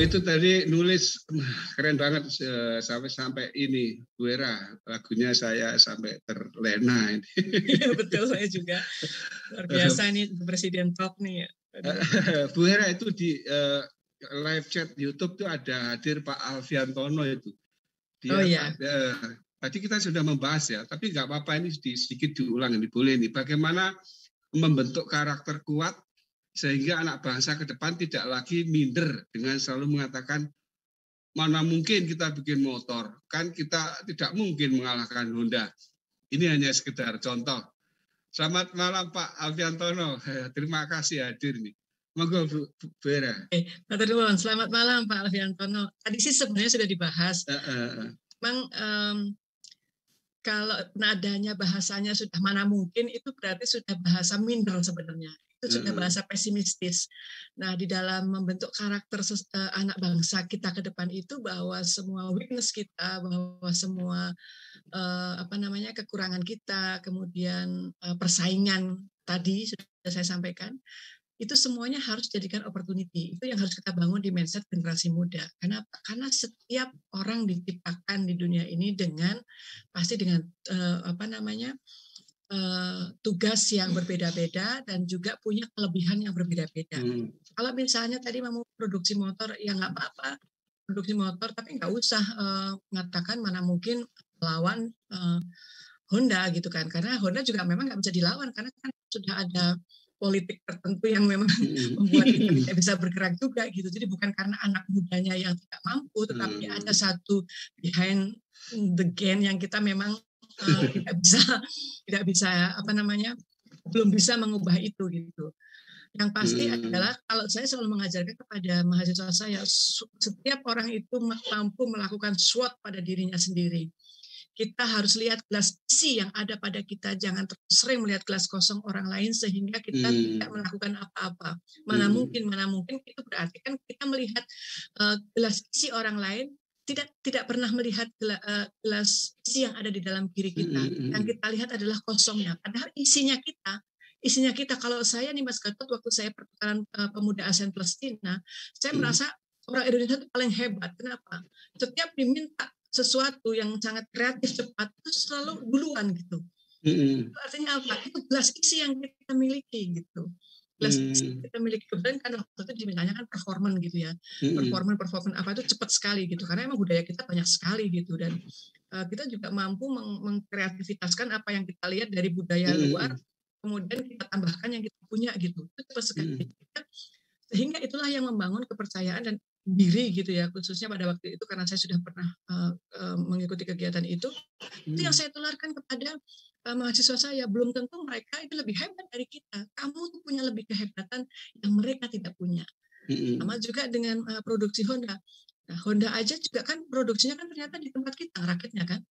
itu tadi nulis keren banget sampai ini Bu Hera, lagunya saya sampai terlena ini. Iya betul, saya juga luar biasa nih Presiden Talk nih ya. Bu Hera itu di live chat YouTube tuh ada hadir Pak Alfiantono itu. Dia, oh iya. Tadi kita sudah membahas ya, tapi nggak apa-apa ini sedikit diulang ini boleh nih. Bagaimana membentuk karakter kuat sehingga anak bangsa ke depan tidak lagi minder dengan selalu mengatakan mana mungkin kita bikin motor, kan kita tidak mungkin mengalahkan Honda. Ini hanya sekedar contoh. Selamat malam Pak Alfiantono, terima kasih hadir nih. Monggo Bu Hera. Selamat malam Pak Alfiantono. Tadi sih sebenarnya sudah dibahas. Memang kalau nadanya bahasanya sudah mana mungkin itu berarti sudah bahasa minder sebenarnya. Itu sudah bahasa pesimistis. Nah, di dalam membentuk karakter anak bangsa kita ke depan itu bahwa semua weakness kita, bahwa semua kekurangan kita, kemudian persaingan tadi sudah saya sampaikan, itu semuanya harus dijadikan opportunity. Itu yang harus kita bangun di mindset generasi muda. Kenapa? Karena setiap orang diciptakan di dunia ini pasti dengan tugas yang berbeda-beda dan juga punya kelebihan yang berbeda-beda. Kalau misalnya tadi mau produksi motor, ya nggak apa-apa produksi motor, tapi nggak usah mengatakan mana mungkin lawan Honda gitu kan, karena Honda juga memang nggak bisa dilawan karena kan sudah ada politik tertentu yang memang membuat kita tidak bisa bergerak juga gitu. Jadi bukan karena anak mudanya yang tidak mampu, tetapi ada satu behind the gain yang kita memang tidak bisa belum bisa mengubah itu gitu. Yang pasti adalah kalau saya selalu mengajarkan kepada mahasiswa saya, setiap orang itu mampu melakukan SWOT pada dirinya sendiri. Kita harus lihat gelas isi yang ada pada kita, jangan terlalu sering melihat gelas kosong orang lain sehingga kita tidak melakukan apa-apa. Mana mungkin itu berarti kan kita melihat gelas isi orang lain, tidak pernah melihat gelas isi yang ada di dalam diri kita. Yang kita lihat adalah kosongnya. Padahal isinya kita. Kalau saya nih Mas Gatot, waktu saya pertukaran pemuda ASEAN Palestina, saya merasa orang Indonesia itu paling hebat. Kenapa? Setiap diminta sesuatu yang sangat kreatif cepat itu selalu duluan gitu. Itu artinya apa? Itu gelas isi yang kita miliki gitu. Gelas isi yang kita miliki, kemudian kan waktu itu dimintanya kan performan gitu ya. Performan apa itu cepat sekali gitu. Karena emang budaya kita banyak sekali gitu, dan kita juga mampu mengkreativitaskan apa yang kita lihat dari budaya luar, kemudian kita tambahkan yang kita punya gitu. Itu cepat sekali. Sehingga itulah yang membangun kepercayaan dan diri gitu ya, khususnya pada waktu itu karena saya sudah pernah mengikuti kegiatan itu yang saya tularkan kepada mahasiswa saya. Belum tentu mereka itu lebih hebat dari kita. Kamu tuh punya lebih kehebatan yang mereka tidak punya. Sama juga dengan produksi Honda. Nah, Honda aja juga kan produksinya kan ternyata di tempat kita rakitnya kan.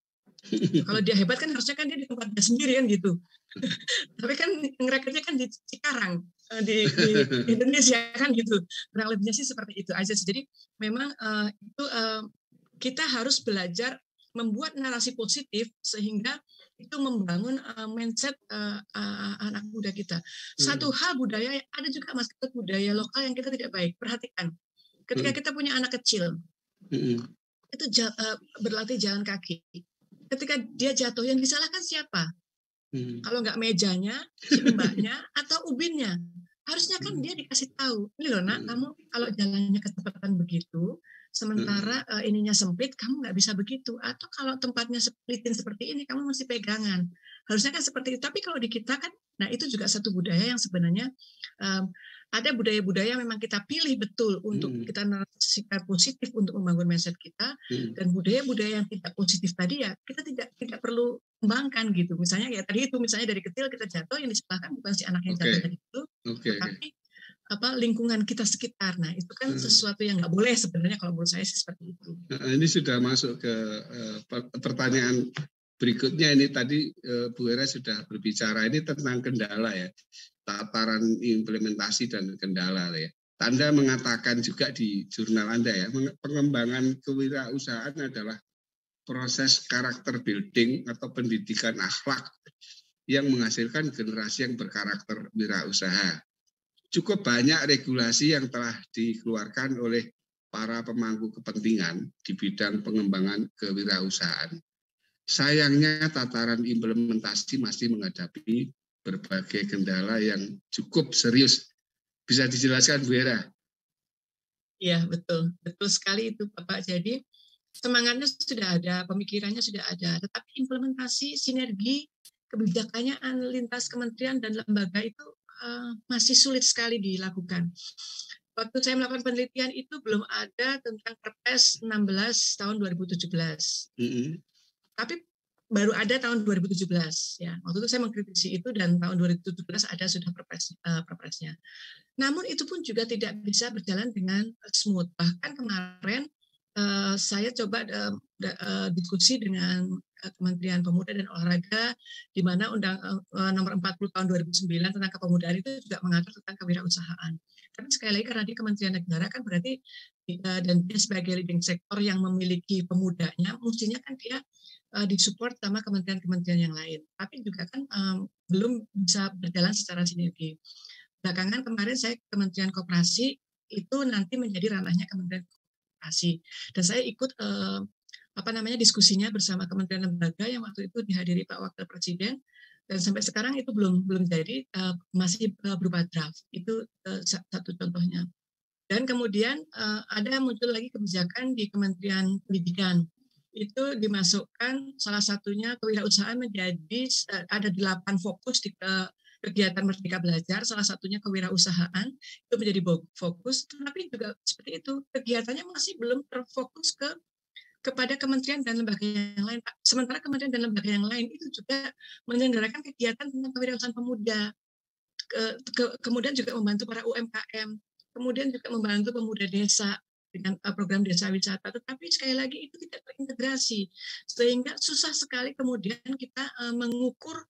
Kalau dia hebat kan harusnya kan dia di tempat dia sendiri kan gitu. Tapi kan ngerakitnya kan di Cikarang, di Indonesia kan gitu. Kurang lebihnya sih seperti itu aja. Jadi memang kita harus belajar membuat narasi positif sehingga itu membangun mindset anak muda kita. Satu hal budaya, ada juga Mas, budaya lokal yang kita tidak baik. Perhatikan, ketika kita punya anak kecil, itu berlatih jalan kaki. Ketika dia jatuh, yang disalahkan siapa? Kalau nggak mejanya, si mbaknya, atau ubinnya. Harusnya kan dia dikasih tahu, ini loh nak, kamu kalau jalannya kecepatan begitu, sementara ininya sempit, kamu nggak bisa begitu. Atau kalau tempatnya licin seperti ini, kamu mesti pegangan. Harusnya kan seperti itu. Tapi kalau di kita kan, nah itu juga satu budaya yang sebenarnya ada budaya-budaya yang memang kita pilih betul untuk kita narasikan positif untuk membangun mindset kita, dan budaya-budaya yang tidak positif tadi ya kita tidak perlu kembangkan gitu. Misalnya ya tadi itu, misalnya dari kecil kita jatuh, yang disalahkan bukan si anak yang jatuh tadi itu, tetapi lingkungan kita sekitar. Nah itu kan sesuatu yang nggak boleh sebenarnya, kalau menurut saya sih seperti itu. Ini sudah masuk ke pertanyaan berikutnya. Ini tadi Bu Hera sudah berbicara ini tentang kendala ya, tataran implementasi dan kendala ya. Anda mengatakan juga di jurnal Anda ya, pengembangan kewirausahaan adalah proses karakter building atau pendidikan akhlak yang menghasilkan generasi yang berkarakter wirausaha. Cukup banyak regulasi yang telah dikeluarkan oleh para pemangku kepentingan di bidang pengembangan kewirausahaan. Sayangnya tataran implementasi masih menghadapi berbagai kendala yang cukup serius. Bisa dijelaskan, Bu Hera? Iya, betul. Betul sekali itu, Bapak. Jadi semangatnya sudah ada, pemikirannya sudah ada, tetapi implementasi sinergi kebijakannya lintas kementerian dan lembaga itu masih sulit sekali dilakukan. Waktu saya melakukan penelitian itu belum ada tentang Perpres 16 tahun 2017. Tapi baru ada tahun 2017 ya. Waktu itu saya mengkritisi itu dan tahun 2017 ada sudah perpresnya. Namun itu pun juga tidak bisa berjalan dengan smooth. Bahkan kemarin saya coba diskusi dengan Kementerian Pemuda dan Olahraga, di mana nomor 40 tahun 2009 tentang kepemudaan itu juga mengatur tentang kewirausahaan. Tapi sekali lagi karena di Kementerian Negara kan berarti dan dia sebagai leading sektor yang memiliki pemudanya, mestinya kan dia disupport sama kementerian-kementerian yang lain. Tapi juga kan belum bisa berjalan secara sinergi. Belakangan kemarin saya Kementerian Koperasi itu nanti menjadi ranahnya Kementerian Koperasi. Dan saya ikut diskusinya bersama kementerian lembaga yang waktu itu dihadiri Pak Wakil Presiden, dan sampai sekarang itu belum jadi, masih berupa draft. Itu satu contohnya. Dan kemudian ada muncul lagi kebijakan di Kementerian Pendidikan. Itu dimasukkan salah satunya kewirausahaan menjadi ada 8 fokus di kegiatan Merdeka Belajar, salah satunya kewirausahaan, itu menjadi fokus, tapi juga seperti itu, kegiatannya masih belum terfokus kepada kementerian dan lembaga yang lain. Sementara kementerian dan lembaga yang lain itu juga menyelenggarakan kegiatan tentang kewirausahaan pemuda, kemudian juga membantu para UMKM, kemudian juga membantu pemuda desa dengan program desa wisata, tetapi sekali lagi itu tidak terintegrasi, sehingga susah sekali kemudian kita mengukur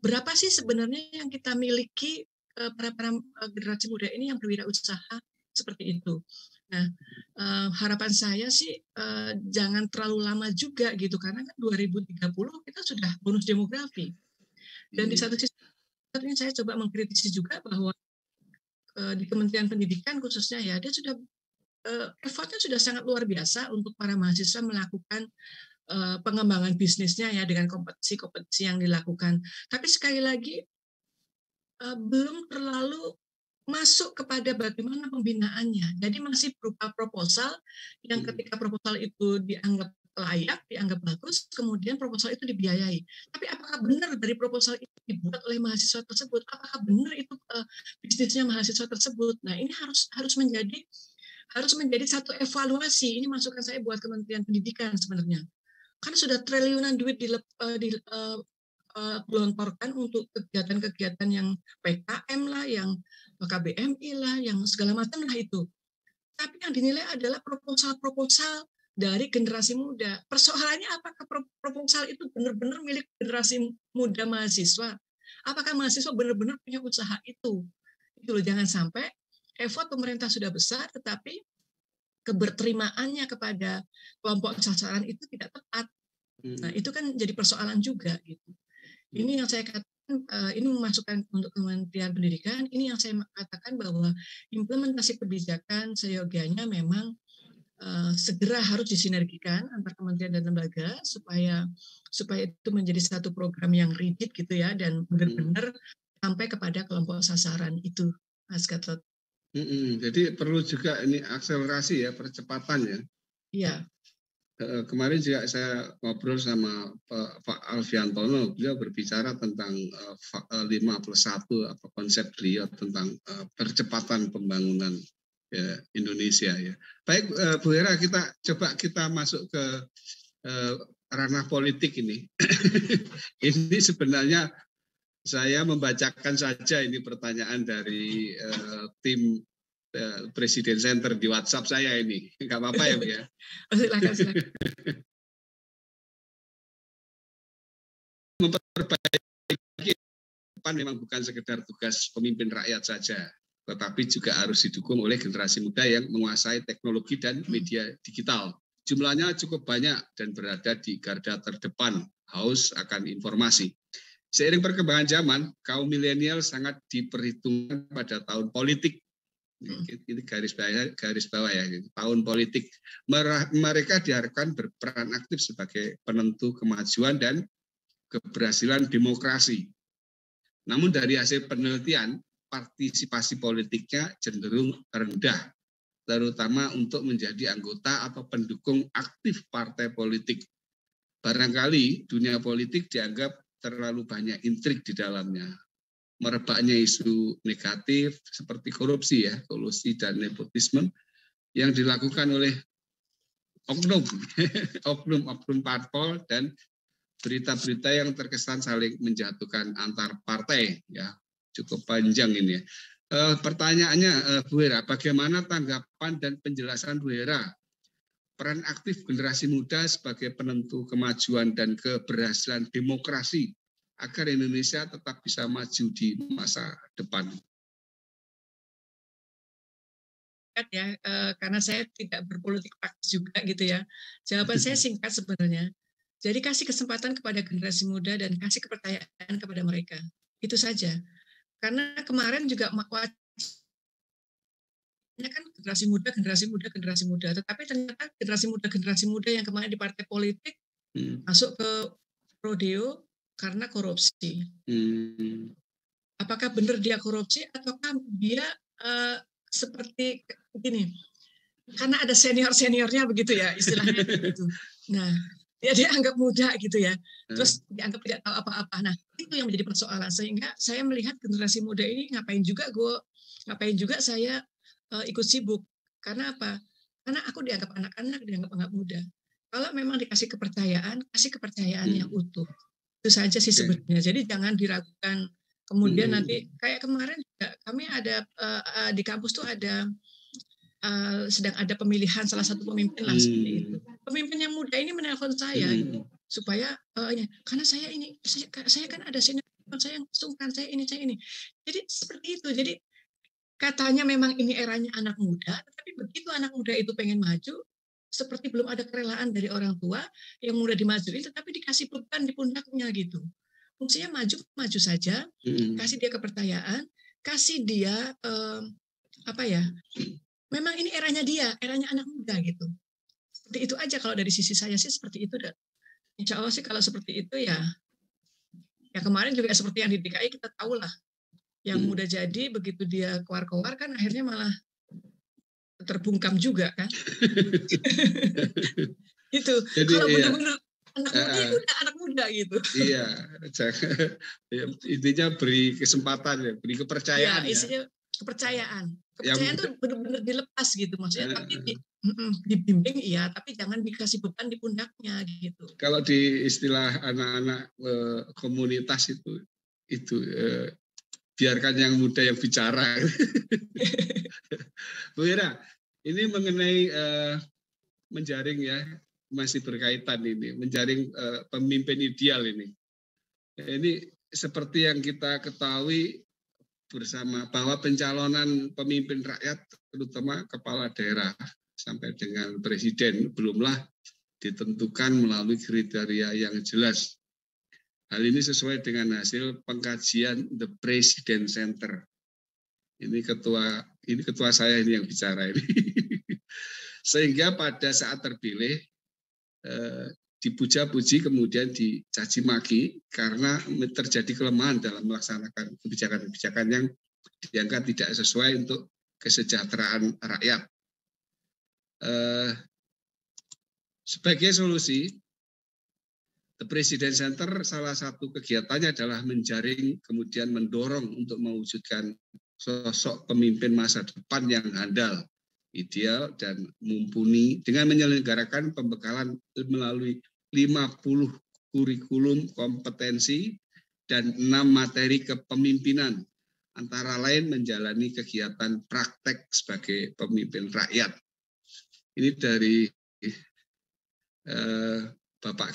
berapa sih sebenarnya yang kita miliki para generasi muda ini yang berwirausaha seperti itu. Nah, harapan saya sih jangan terlalu lama juga gitu, karena kan 2030 kita sudah bonus demografi. Dan di satu sisi ini saya coba mengkritisi juga bahwa di Kementerian Pendidikan khususnya ya, dia sudah effortnya sudah sangat luar biasa untuk para mahasiswa melakukan pengembangan bisnisnya ya dengan kompetisi-kompetisi yang dilakukan. Tapi sekali lagi belum terlalu masuk kepada bagaimana pembinaannya. Jadi masih berupa proposal yang ketika proposal itu dianggap layak, dianggap bagus, kemudian proposal itu dibiayai. Tapi apakah benar dari proposal itu dibuat oleh mahasiswa tersebut? Apakah benar itu bisnisnya mahasiswa tersebut? Nah, ini harus menjadi satu evaluasi. Ini masukan saya buat Kementerian Pendidikan sebenarnya. Kan sudah triliunan duit digelontorkan untuk kegiatan-kegiatan yang PKM lah, yang KBMI lah, yang segala macam lah itu. Tapi yang dinilai adalah proposal-proposal dari generasi muda. Persoalannya apakah proposal itu benar-benar milik generasi muda mahasiswa? Apakah mahasiswa benar-benar punya usaha itu? Itu loh, jangan sampai effort pemerintah sudah besar, tetapi keberterimaannya kepada kelompok sasaran itu tidak tepat. Nah, itu kan jadi persoalan juga gitu. Ini yang saya katakan, ini memasukkan untuk Kementerian Pendidikan, ini yang saya katakan bahwa implementasi kebijakan seyogianya memang segera harus disinergikan antar kementerian dan lembaga supaya itu menjadi satu program yang rigid gitu ya, dan benar-benar sampai kepada kelompok sasaran itu, Mas Gatot. Jadi perlu juga ini akselerasi ya, percepatan ya. Iya. Kemarin juga saya ngobrol sama Pak Alfiantono, beliau berbicara tentang 5+1, apa konsep beliau tentang percepatan pembangunan ya, Indonesia ya. Baik Bu Hera, kita masuk ke ranah politik ini. Ini sebenarnya saya membacakan saja ini pertanyaan dari tim Presiden Center di WhatsApp saya ini. Enggak apa-apa ya, Bu ya? Silakan. Memperbaiki depan memang bukan sekedar tugas pemimpin rakyat saja, tetapi juga harus didukung oleh generasi muda yang menguasai teknologi dan media digital. Jumlahnya cukup banyak dan berada di garda terdepan, haus akan informasi. Seiring perkembangan zaman, kaum milenial sangat diperhitungkan pada tahun politik Ini garis bawah ya, tahun politik. Mereka diharapkan berperan aktif sebagai penentu kemajuan dan keberhasilan demokrasi. Namun dari hasil penelitian, partisipasi politiknya cenderung rendah, terutama untuk menjadi anggota atau pendukung aktif partai politik. Barangkali dunia politik dianggap terlalu banyak intrik di dalamnya. Merebaknya isu negatif seperti korupsi ya, kolusi dan nepotisme yang dilakukan oleh oknum parpol dan berita-berita yang terkesan saling menjatuhkan antar partai ya, cukup panjang ini ya. Pertanyaannya Bu Hera, bagaimana tanggapan dan penjelasan Bu Hera peran aktif generasi muda sebagai penentu kemajuan dan keberhasilan demokrasi agar Indonesia tetap bisa maju di masa depan? Ya, karena saya tidak berpolitik praktis juga gitu ya. Jawaban saya singkat sebenarnya. Jadi kasih kesempatan kepada generasi muda dan kasih kepercayaan kepada mereka. Itu saja. Karena kemarin juga kan generasi muda, tetapi ternyata generasi muda yang kemarin di partai politik masuk ke rodeo karena korupsi. Apakah benar dia korupsi ataukah dia seperti begini? Karena ada seniornya begitu ya istilahnya gitu. Nah, dia dianggap muda gitu ya, terus dianggap tidak tahu apa-apa. Nah, itu yang menjadi persoalan, sehingga saya melihat generasi muda ini ngapain juga saya ikut sibuk. Karena apa? Karena aku dianggap anak-anak, dianggap muda. Kalau memang dikasih kepercayaan, kasih kepercayaan yang utuh. Itu saja sih sebenarnya. Jadi jangan diragukan. Kemudian nanti kayak kemarin juga kami ada di kampus tuh ada sedang ada pemilihan salah satu pemimpin lah seperti itu. Pemimpin yang muda ini menelpon saya supaya karena saya kan ada senior, saya sungkan, saya ini. Jadi seperti itu. Jadi katanya memang ini eranya anak muda, tetapi begitu anak muda itu pengen maju, seperti belum ada kerelaan dari orang tua yang mudah dimajuin, tetapi dikasih beban di pundaknya gitu. Fungsinya maju saja, kasih dia kepercayaan, kasih dia memang ini eranya anak muda gitu. Seperti itu aja kalau dari sisi saya sih seperti itu. Dan insya Allah sih kalau seperti itu ya kemarin juga seperti yang di DKI kita tahu lah. Yang muda jadi begitu dia keluar kan akhirnya malah terbungkam juga kan. Itu kalau benar-benar anak muda ya udah anak muda gitu. Iya, intinya beri kesempatan ya, beri kepercayaan. Ya, isinya kepercayaan itu benar-benar dilepas gitu maksudnya, tapi dibimbing iya, tapi jangan dikasih beban di pundaknya gitu. Kalau di istilah anak-anak komunitas itu biarkan yang muda yang bicara. Bu Hera, ini mengenai menjaring ya, masih berkaitan ini, menjaring pemimpin ideal ini. Ini seperti yang kita ketahui bersama bahwa pencalonan pemimpin rakyat, terutama kepala daerah sampai dengan presiden, belumlah ditentukan melalui kriteria yang jelas. Hal ini sesuai dengan hasil pengkajian The President Center. Ini ketua saya ini yang bicara ini. Sehingga pada saat terpilih dipuja-puji kemudian dicaci maki karena terjadi kelemahan dalam melaksanakan kebijakan-kebijakan yang dianggap tidak sesuai untuk kesejahteraan rakyat. Sebagai solusi, The President Center salah satu kegiatannya adalah menjaring kemudian mendorong untuk mewujudkan sosok pemimpin masa depan yang handal, ideal dan mumpuni dengan menyelenggarakan pembekalan melalui 50 kurikulum kompetensi dan 6 materi kepemimpinan, antara lain menjalani kegiatan praktek sebagai pemimpin rakyat. Ini dari Bapak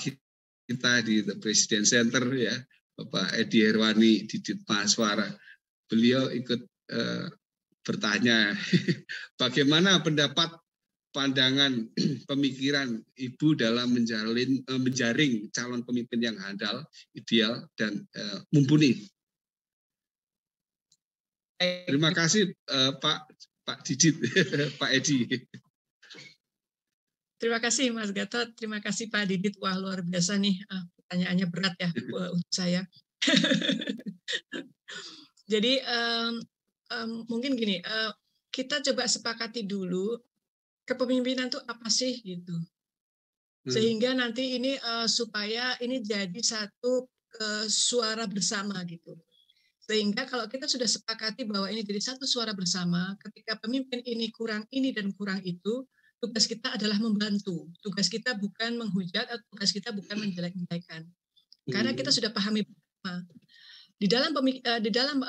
kita di The President Center ya, Bapak Edi Herwani di Ditmahaswara. Beliau ikut bertanya bagaimana pendapat pandangan pemikiran Ibu dalam menjaring calon pemimpin yang handal, ideal dan mumpuni. Terima kasih Pak Pak Didit, Pak Edi. Terima kasih Mas Gatot, terima kasih Pak Didit. Wah luar biasa nih, pertanyaannya berat ya untuk saya. Jadi mungkin gini, kita coba sepakati dulu kepemimpinan itu apa sih gitu. Sehingga nanti ini supaya ini jadi satu suara bersama gitu. Sehingga kalau kita sudah sepakati bahwa ini jadi satu suara bersama, ketika pemimpin ini kurang ini dan kurang itu, tugas kita adalah membantu. Tugas kita bukan menghujat atau tugas kita bukan menjelek-jelekan. Karena kita sudah pahami bersama. Di dalam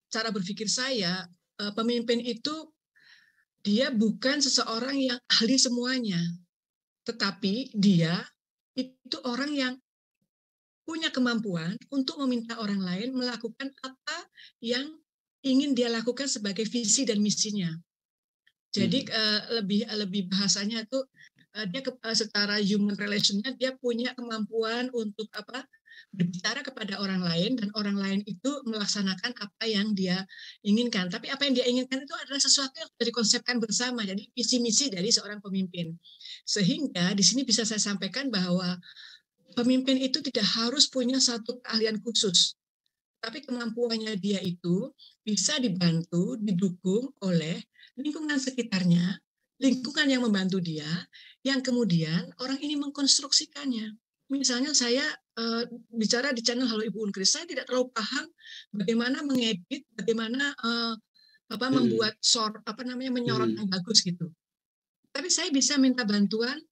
cara berpikir saya, pemimpin itu dia bukan seseorang yang ahli semuanya, tetapi dia itu orang yang punya kemampuan untuk meminta orang lain melakukan apa yang ingin dia lakukan sebagai visi dan misinya. Jadi lebih bahasanya itu dia secara human relationnya dia punya kemampuan untuk berbicara kepada orang lain dan orang lain itu melaksanakan apa yang dia inginkan. Tapi apa yang dia inginkan itu adalah sesuatu yang sudah dikonsepkan bersama. Jadi visi misi dari seorang pemimpin. Sehingga di sini bisa saya sampaikan bahwa pemimpin itu tidak harus punya satu keahlian khusus, tapi kemampuannya dia itu bisa dibantu, didukung oleh lingkungan sekitarnya, lingkungan yang membantu dia, yang kemudian orang ini mengkonstruksikannya. Misalnya saya bicara di channel Halo Ibu Unkris, saya tidak terlalu paham bagaimana mengedit, bagaimana membuat menyorot yang bagus gitu. Tapi saya bisa minta bantuan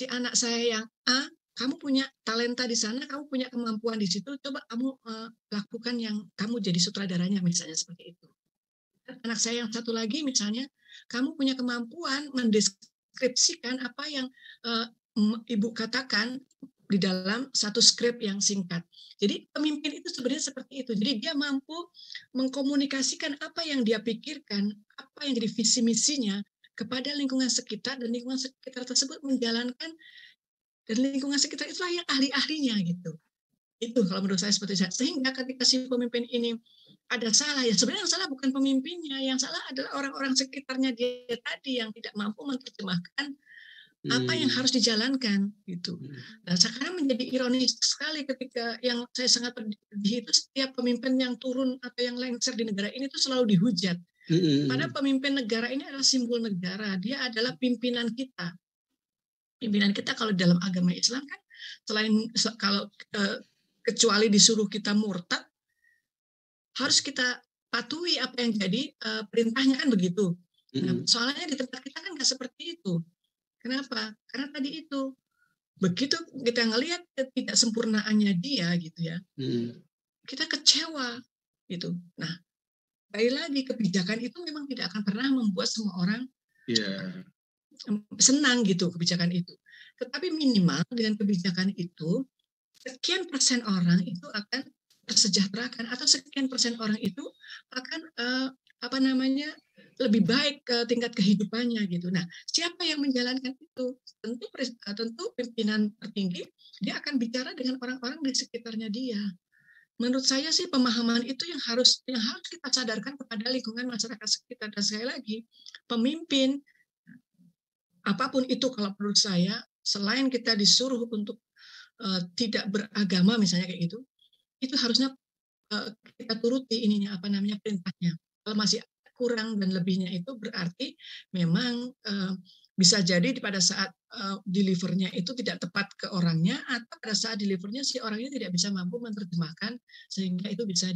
si anak saya yang A, kamu punya talenta di sana, kamu punya kemampuan di situ, coba kamu lakukan yang kamu jadi sutradaranya misalnya seperti itu. Anak saya yang satu lagi misalnya, kamu punya kemampuan mendeskripsikan apa yang Ibu katakan di dalam satu skrip yang singkat. Jadi pemimpin itu sebenarnya seperti itu. Jadi dia mampu mengkomunikasikan apa yang dia pikirkan, apa yang jadi visi misinya kepada lingkungan sekitar, dan lingkungan sekitar tersebut menjalankan. Dan lingkungan sekitar itulah yang ahli-ahlinya gitu. Itu kalau menurut saya seperti itu. Sehingga ketika si pemimpin ini ada salah, ya sebenarnya yang salah bukan pemimpinnya, yang salah adalah orang-orang sekitarnya dia tadi yang tidak mampu menerjemahkan apa yang harus dijalankan gitu. Nah, sekarang menjadi ironis sekali ketika yang saya sangat pedih itu setiap pemimpin yang turun atau yang lengser di negara ini itu selalu dihujat. Padahal pemimpin negara ini adalah simbol negara, dia adalah pimpinan kita. Pimpinan kita kalau dalam agama Islam kan selain kalau kecuali disuruh kita murtad, harus kita patuhi apa yang jadi perintahnya kan begitu. Nah, soalnya di tempat kita kan nggak seperti itu. Kenapa? Karena tadi itu begitu kita ngelihat ketidaksempurnaannya dia gitu ya, kita kecewa gitu. Nah, kembali lagi kebijakan itu memang tidak akan pernah membuat semua orang senang gitu kebijakan itu. Tetapi minimal dengan kebijakan itu sekian persen orang itu akan tersejahterakan atau sekian persen orang itu akan lebih baik ke tingkat kehidupannya gitu. Nah, siapa yang menjalankan itu? Tentu pimpinan tertinggi dia akan bicara dengan orang-orang di sekitarnya dia. Menurut saya sih pemahaman itu yang harus kita sadarkan kepada lingkungan masyarakat sekitar. Dan sekali lagi, pemimpin apapun itu kalau menurut saya, selain kita disuruh untuk tidak beragama misalnya kayak gitu, itu harusnya kita turuti perintahnya. Kalau masih kurang dan lebihnya itu berarti memang bisa jadi pada saat delivernya itu tidak tepat ke orangnya, atau pada saat delivernya si orangnya tidak bisa mampu menerjemahkan sehingga itu bisa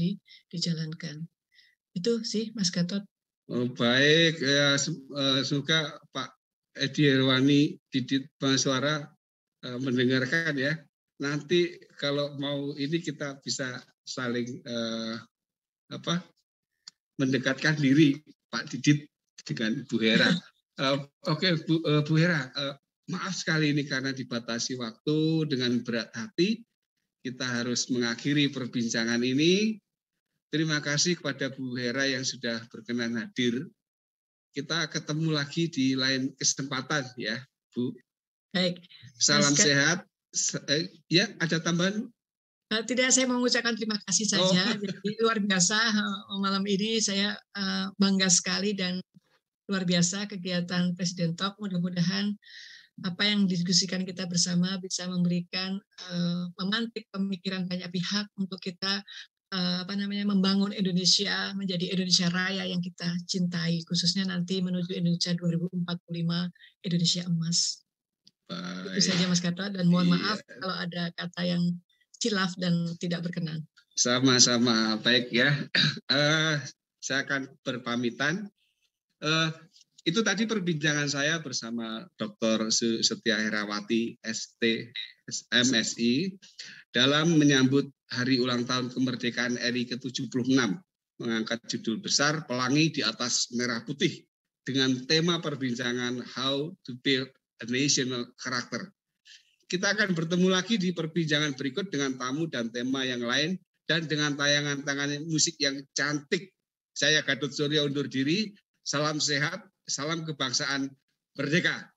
dijalankan. Itu sih Mas Gatot. Baik, ya, semoga Pak Edi Herwani Didit Mahasuara mendengarkan ya. Nanti kalau mau ini kita bisa saling mendekatkan diri Pak Didit dengan Bu Hera. Oke, Bu Hera, maaf sekali ini karena dibatasi waktu, dengan berat hati kita harus mengakhiri perbincangan ini. Terima kasih kepada Bu Hera yang sudah berkenan hadir. Kita ketemu lagi di lain kesempatan ya, Bu. Baik. Salam sehat. Ya, ada tambahan? Tidak, saya mau mengucapkan terima kasih saja. Jadi luar biasa malam ini saya bangga sekali dan luar biasa kegiatan Presiden Talk. Mudah-mudahan apa yang didiskusikan kita bersama bisa memberikan memantik pemikiran banyak pihak untuk kita membangun Indonesia menjadi Indonesia Raya yang kita cintai, khususnya nanti menuju Indonesia 2045, Indonesia Emas. Itu saja Mas Gatot, dan mohon maaf kalau ada kata yang khilaf dan tidak berkenan. Sama-sama, baik ya. Saya akan berpamitan. Itu tadi perbincangan saya bersama Dr. Setia Herawati, ST, MSI, dalam menyambut hari ulang tahun kemerdekaan RI ke-76, mengangkat judul besar Pelangi di Atas Merah Putih, dengan tema perbincangan How to Build a National Character. Kita akan bertemu lagi di perbincangan berikut dengan tamu dan tema yang lain, dan dengan tayangan-tayangan musik yang cantik. Saya Gatot Surya undur diri, salam sehat, salam kebangsaan merdeka.